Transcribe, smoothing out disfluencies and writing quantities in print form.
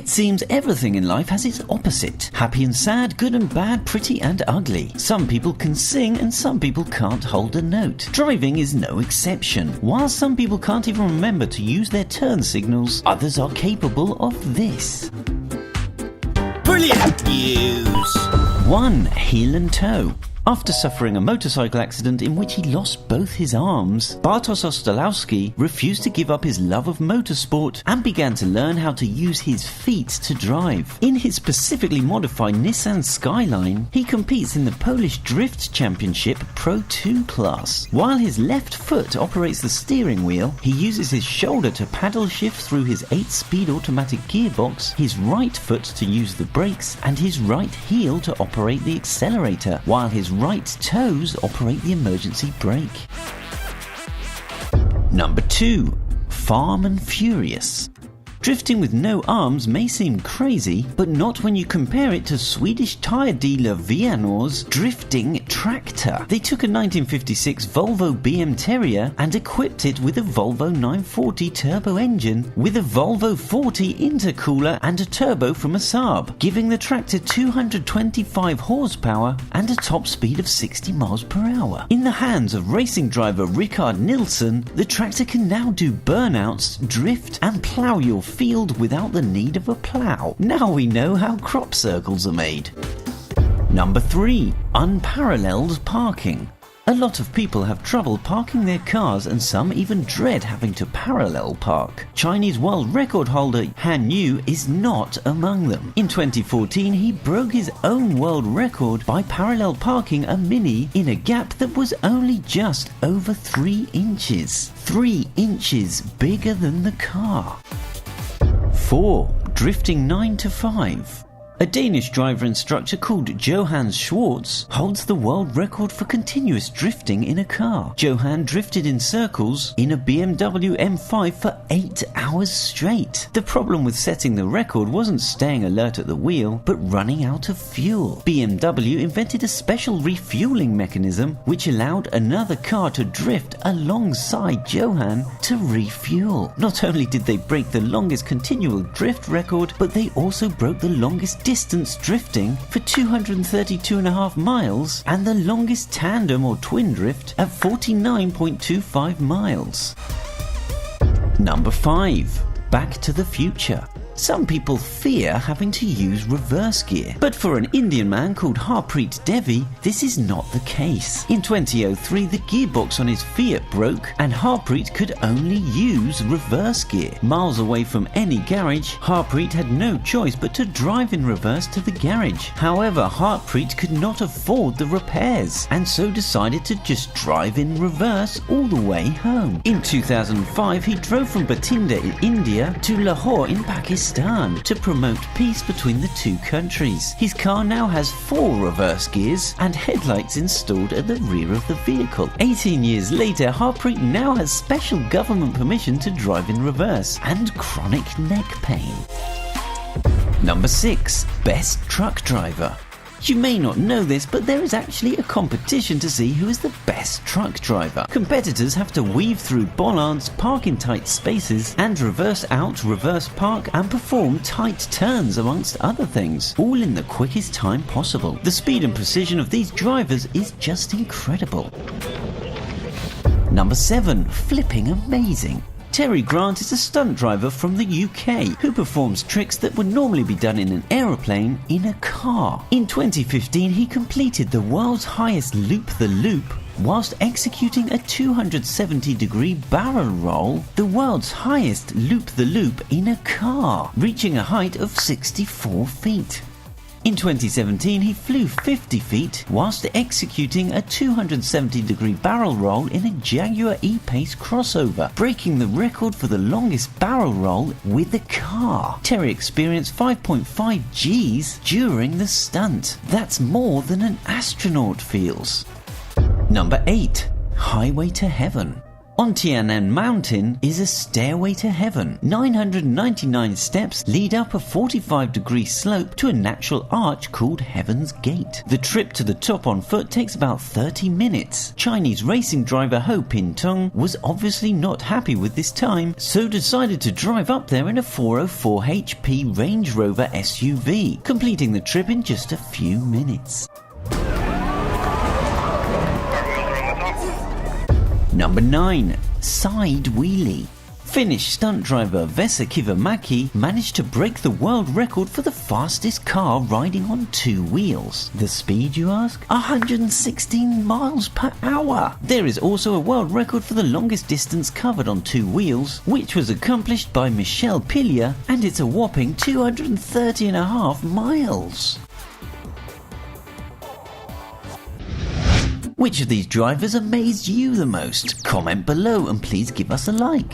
It seems everything in life has its opposite. Happy and sad, good and bad, pretty and ugly. Some people can sing and some people can't hold a note. Driving is no exception. While some people can't even remember to use their turn signals, others are capable of this. Brilliant news! 1. Heel and toe. After suffering a motorcycle accident in which he lost both his arms, Bartosz Ostalowski refused to give up his love of motorsport and began to learn how to use his feet to drive. In his specifically modified Nissan Skyline, he competes in the Polish Drift Championship Pro2 class. While his left foot operates the steering wheel, he uses his shoulder to paddle shift through his 8-speed automatic gearbox, his right foot to use the brakes, and his right heel to operate the accelerator, while his right toes operate the emergency brake. Number 2. Farm and Furious. Drifting with no arms may seem crazy, but not when you compare it to Swedish tyre dealer Y0uR's drifting tractor. They took a 1956 Volvo BM Terrier and equipped it with a Volvo 940 turbo engine with a Volvo 40 intercooler and a turbo from a Saab, giving the tractor 225 horsepower and a top speed of 60 miles per hour. In the hands of racing driver Rickard Nilsson, the tractor can now do burnouts, drift and plough your field without the need of a plough. Now we know how crop circles are made. Number 3. Unparalleled parking. A lot of people have trouble parking their cars and some even dread having to parallel park. Chinese world record holder Han Yu is not among them. In 2014 he broke his own world record by parallel parking a Mini in a gap that was only just over 3 inches. 3 inches bigger than the car. 4. Drifting 9 to 5. A Danish driver instructor called Johan Schwartz holds the world record for continuous drifting in a car. Johan drifted in circles in a BMW M5 for 8 hours straight. The problem with setting the record wasn't staying alert at the wheel, but running out of fuel. BMW invented a special refueling mechanism which allowed another car to drift alongside Johan to refuel. Not only did they break the longest continual drift record, but they also broke the longest distance drifting for 232.5 miles and the longest tandem or twin drift at 49.25 miles. Number 5. Back to the Future. Some people fear having to use reverse gear, but for an Indian man called Harpreet Devi, this is not the case. In 2003, the gearbox on his Fiat broke and Harpreet could only use reverse gear. Miles away from any garage, Harpreet had no choice but to drive in reverse to the garage. However, Harpreet could not afford the repairs and so decided to just drive in reverse all the way home. In 2005, he drove from Bathinda in India to Lahore in Pakistan to promote peace between the two countries. His car now has 4 reverse gears and headlights installed at the rear of the vehicle. 18 years later, Harpreet now has special government permission to drive in reverse and chronic neck pain. Number 6. Best truck driver. You may not know this, but there is actually a competition to see who is the best truck driver. Competitors have to weave through bollards, park in tight spaces, and reverse out, reverse park, and perform tight turns amongst other things, all in the quickest time possible. The speed and precision of these drivers is just incredible. Number 7. Flipping amazing. Terry Grant is a stunt driver from the UK who performs tricks that would normally be done in an aeroplane in a car. In 2015 he completed the world's highest loop-the-loop whilst executing a 270-degree barrel roll, the world's highest loop-the-loop in a car, reaching a height of 64 feet. In 2017 he flew 50 feet whilst executing a 270-degree barrel roll in a Jaguar E-Pace crossover, breaking the record for the longest barrel roll with a car. Terry experienced 5.5 Gs during the stunt. That's more than an astronaut feels. Number 8. Highway to Heaven. On Tian'an Mountain is a stairway to heaven. 999 steps lead up a 45-degree slope to a natural arch called Heaven's Gate. The trip to the top on foot takes about 30 minutes. Chinese racing driver Ho Pintong was obviously not happy with this time, so decided to drive up there in a 404 HP Range Rover SUV, completing the trip in just a few minutes. Number 9. Side Wheelie. Finnish stunt driver Vesa Kivimäki managed to break the world record for the fastest car riding on two wheels. The speed, you ask? 116 miles per hour! There is also a world record for the longest distance covered on two wheels, which was accomplished by Michel Pilia, and it's a whopping 230.5 miles. Which of these drivers amazed you the most? Comment below and please give us a like.